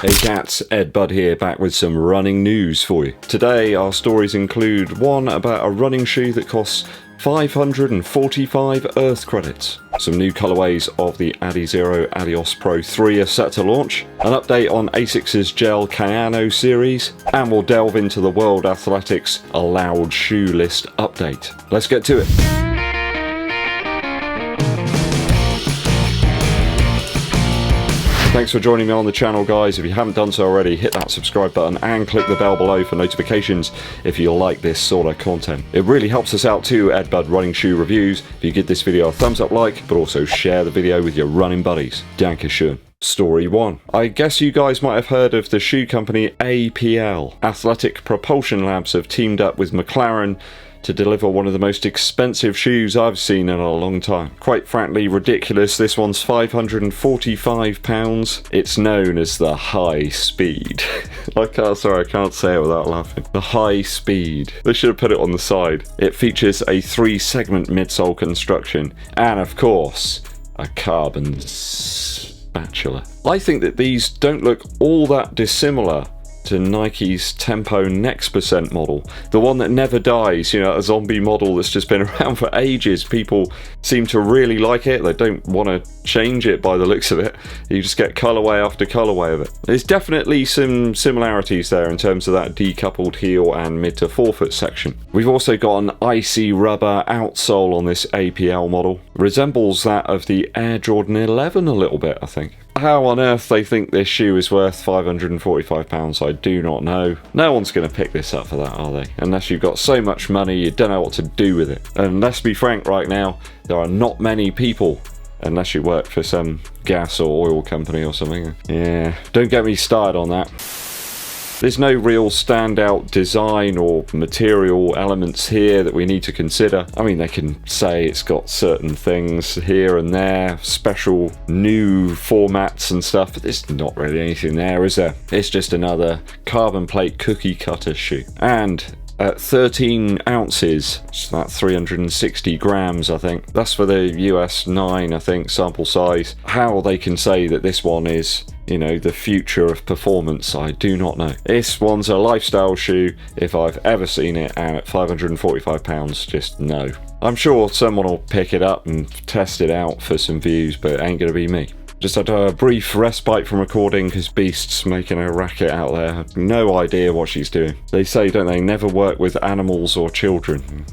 Hey cats, EDDBUD here, back with some running news for you. Today our stories include one about a running shoe that costs 545 Earth credits, some new colourways of the Aidzero ADIOS PRO 3 are set to launch, an update on ASICS Gel Kayano series, and we'll delve into the World Athletics allowed shoe list update. Let's get to it. Thanks for joining me on the channel, guys. If you haven't done so already, hit that subscribe button and click the bell below for notifications if you like this sort of content. It really helps us out too, EDDBUD Running Shoe Reviews, if you give this video a thumbs up like, but also share the video with your running buddies. Dankeschön. Story 1. I guess you guys might have heard of the shoe company APL. Athletic Propulsion Labs have teamed up with McLaren to deliver one of the most expensive shoes I've seen in a long time. Quite frankly ridiculous. This one's £545. It's known as the HySpeed. Sorry, I can't say it without laughing. The HySpeed. They should have put it on the side. It features a 3-segment midsole construction and, of course, a carbon spatula. I think that these don't look all that dissimilar to Nike's Tempo Next Percent model, the one that never dies, you know, a zombie model that's just been around for ages. People seem to really like it. They don't want to change it by the looks of it. You just get colorway after colorway of it. There's definitely some similarities there in terms of that decoupled heel and mid to forefoot section. We've also got an icy rubber outsole on this APL model. Resembles that of the Air Jordan 11 a little bit, I think. How on earth they think this shoe is worth £545, I do not know. No one's going to pick this up for that, are they? Unless you've got so much money you don't know what to do with it. And let's be frank right now, there are not many people, unless you work for some gas or oil company or something. Yeah, don't get me started on that. There's no real standout design or material elements here that we need to consider. I mean, they can say it's got certain things here and there, special new formats and stuff, but there's not really anything there, is there? It's just another carbon plate cookie cutter shoe. And at 13 ounces, it's about 360 grams, I think. That's for the US 9, I think, sample size. How they can say that this one is, you know, the future of performance, I do not know. This one's a lifestyle shoe if I've ever seen it, and at £545, just no. I'm sure someone will pick it up and test it out for some views, but it ain't gonna be me. Just had a brief respite from recording because Beast's making a racket out there. I have no idea what she's doing. They say, don't they, never work with animals or children.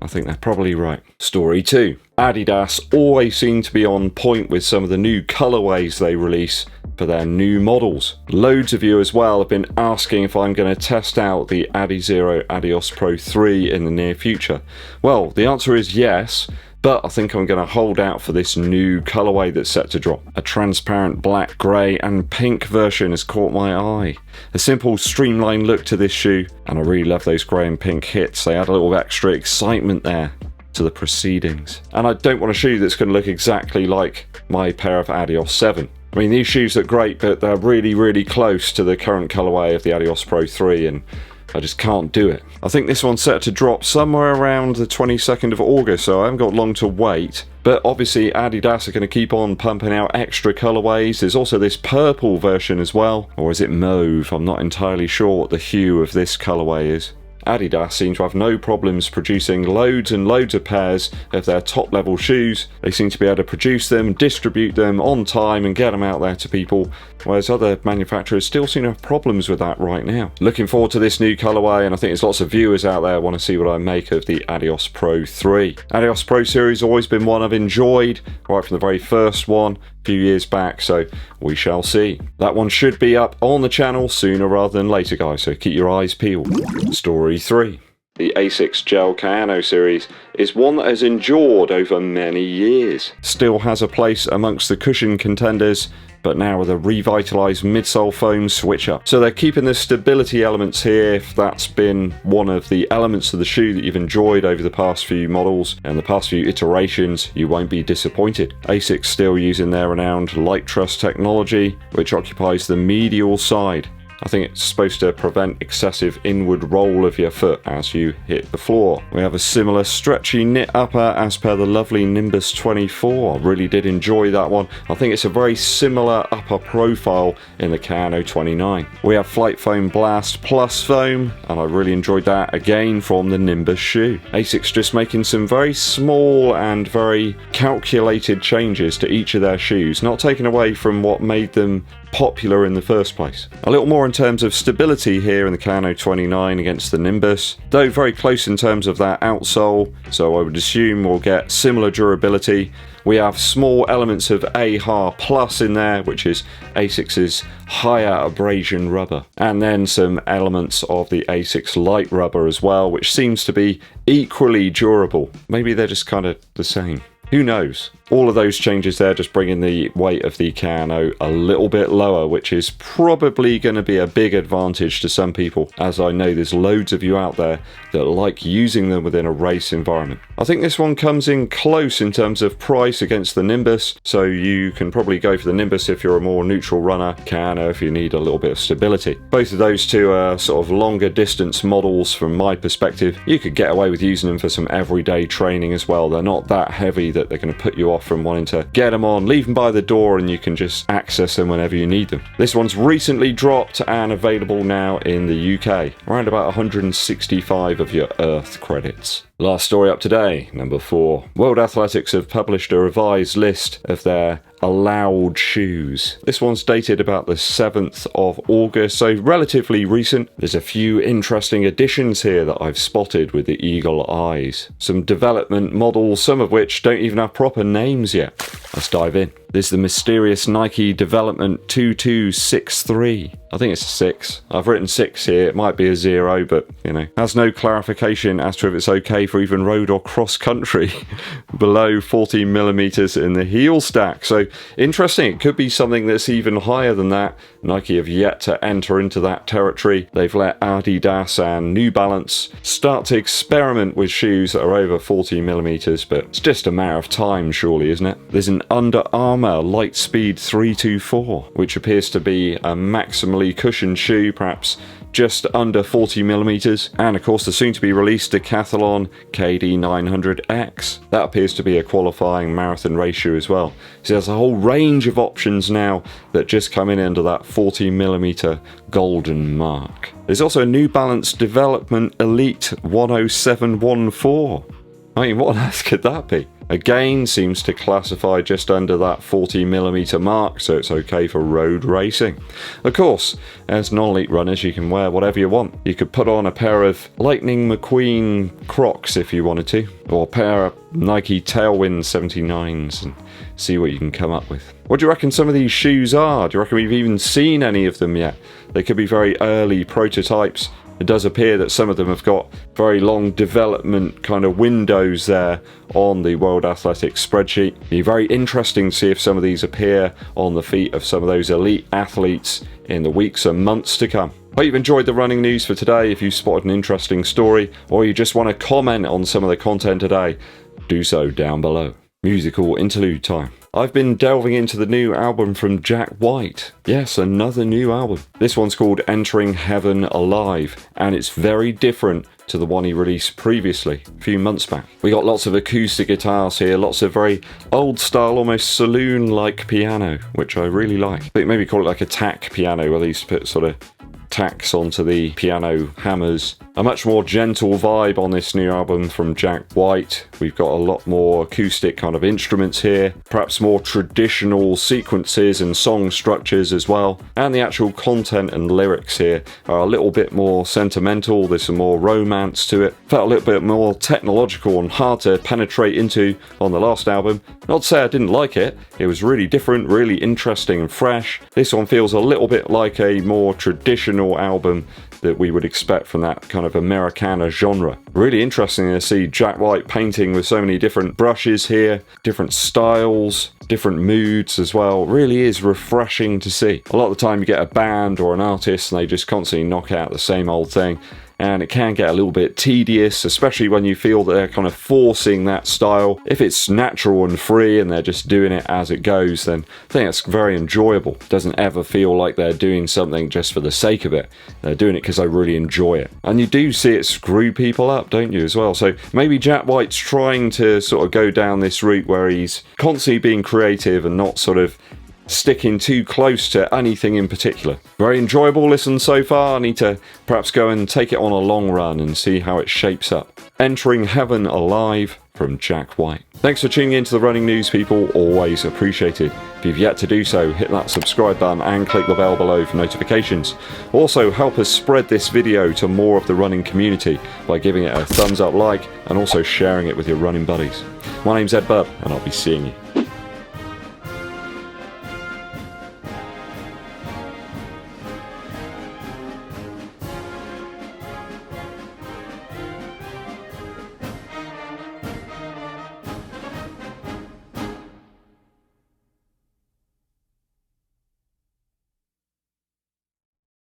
I think they're probably right. Story 2. Adidas always seem to be on point with some of the new colorways they release for their new models. Loads of you as well have been asking if I'm going to test out the Aidzero ADIOS PRO 3 in the near future. Well, the answer is yes, but I think I'm going to hold out for this new colorway that's set to drop. A transparent black, grey and pink version has caught my eye. A simple streamlined look to this shoe, and I really love those grey and pink hits. They add a little extra excitement there to the proceedings. And I don't want a shoe that's going to look exactly like my pair of ADIOS 7. I mean, these shoes look great, but they're really, really close to the current colorway of the ADIOS PRO 3, and I just can't do it. I think this one's set to drop somewhere around the 22nd of August, so I haven't got long to wait. But obviously Adidas are going to keep on pumping out extra colorways. There's also this purple version as well. Or is it mauve? I'm not entirely sure what the hue of this colorway is. Adidas seem to have no problems producing loads and loads of pairs of their top level shoes. They seem to be able to produce them, distribute them on time and get them out there to people, whereas other manufacturers still seem to have problems with that right now. Looking forward to this new colourway, and I think there's lots of viewers out there want to see what I make of the ADIOS PRO 3. ADIOS PRO series has always been one I've enjoyed, right from the very first one a few years back, so we shall see. That one should be up on the channel sooner rather than later, guys, so keep your eyes peeled. Story 3. The ASICS Gel Kayano series is one that has endured over many years. Still has a place amongst the cushion contenders, but now with a revitalised midsole foam switch up. So they're keeping the stability elements here. If that's been one of the elements of the shoe that you've enjoyed over the past few models and the past few iterations, you won't be disappointed. ASICS still using their renowned Light Trust technology, which occupies the medial side I think it's supposed to prevent excessive inward roll of your foot as you hit the floor. We have a similar stretchy knit upper as per the lovely Nimbus 24. I really did enjoy that one. I think it's a very similar upper profile in the Kayano 29. We have Flight Foam Blast Plus foam, and I really enjoyed that again from the Nimbus shoe. ASICS just making some very small and very calculated changes to each of their shoes, not taking away from what made them popular in the first place. A little more in terms of stability here in the Kayano 29 against the Nimbus, though very close in terms of that outsole, so I would assume we'll get similar durability. We have small elements of AHA Plus in there, which is ASICS's higher abrasion rubber, and then some elements of the ASICS light rubber as well, which seems to be equally durable. Maybe they're just kind of the same. Who knows? All of those changes there just bringing the weight of the Kayano a little bit lower, which is probably going to be a big advantage to some people, as I know there's loads of you out there that like using them within a race environment. I think this one comes in close in terms of price against the Nimbus, so you can probably go for the Nimbus if you're a more neutral runner, Kayano if you need a little bit of stability. Both of those two are sort of longer distance models from my perspective. You could get away with using them for some everyday training as well. They're not that heavy that they're going to put you off from wanting to get them on, leave them by the door, and you can just access them whenever you need them. This one's recently dropped and available now in the UK, around about 165 of your Earth credits. Last story up today, number 4. World Athletics have published a revised list of their allowed shoes. This one's dated about the 7th of August, so relatively recent. There's a few interesting additions here that I've spotted with the eagle eyes. Some development models, some of which don't even have proper names yet. Let's dive in. There's the mysterious Nike Development 2263. I think it's a 6. I've written 6 here. It might be a 0, but, has no clarification as to if it's okay for even road or cross country below 14mm in the heel stack. So interesting. It could be something that's even higher than that. Nike have yet to enter into that territory. They've let Adidas and New Balance start to experiment with shoes that are over 14mm, but it's just a matter of time, surely, isn't it? There's an Under Armour LightSpeed 324, which appears to be a maximally cushioned shoe, perhaps just under 40mm, and of course the soon-to-be released Decathlon KD900X. That appears to be a qualifying marathon race shoe as well. So there's a whole range of options now that just come in under that 40mm golden mark. There's also a New Balance Development Elite 10714. I mean, what on earth could that be? Again, seems to classify just under that 40mm mark, so it's okay for road racing. Of course, as non-elite runners, you can wear whatever you want. You could put on a pair of Lightning McQueen Crocs if you wanted to, or a pair of Nike Tailwind 79s and see what you can come up with. What do you reckon some of these shoes are? Do you reckon we've even seen any of them yet? They could be very early prototypes. It does appear that some of them have got very long development kind of windows there on the World Athletics spreadsheet. It'd be very interesting to see if some of these appear on the feet of some of those elite athletes in the weeks and months to come. Hope you've enjoyed the running news for today. If you spotted an interesting story, or you just want to comment on some of the content today, do so down below. Musical interlude time. I've been delving into the new album from Jack White. Yes, another new album. This one's called Entering Heaven Alive, and it's very different to the one he released previously, a few months back. We got lots of acoustic guitars here, lots of very old style, almost saloon-like piano, which I really like. I think maybe call it like a tack piano, where they used to put sort of tacks onto the piano hammers. A much more gentle vibe on this new album from Jack White. We've got a lot more acoustic kind of instruments here, perhaps more traditional sequences and song structures as well, and the actual content and lyrics here are a little bit more sentimental. There's some more romance to it. Felt a little bit more technological and hard to penetrate into on the last album. Not to say I didn't like it. It was really different, really interesting and fresh. This one feels a little bit like a more traditional album that we would expect from that kind of Americana genre. Really interesting to see Jack White painting with so many different brushes here, different styles, different moods as well. Really is refreshing to see. A lot of the time you get a band or an artist and they just constantly knock out the same old thing, and it can get a little bit tedious, especially when you feel that they're kind of forcing that style. If it's natural and free and they're just doing it as it goes, then I think it's very enjoyable. It doesn't ever feel like they're doing something just for the sake of it. They're doing it because they really enjoy it. And you do see it screw people up, don't you, as well? So maybe Jack White's trying to sort of go down this route where he's constantly being creative and not sort of sticking too close to anything in particular. Very enjoyable listen so far. I need to perhaps go and take it on a long run and see how it shapes up. Entering Heaven Alive from Jack White. Thanks for tuning into the running news, people. Always appreciated. If you've yet to do so, hit that subscribe button and click the bell below for notifications. Also, help us spread this video to more of the running community by giving it a thumbs up like and also sharing it with your running buddies. My name's EDDBUD, and I'll be seeing you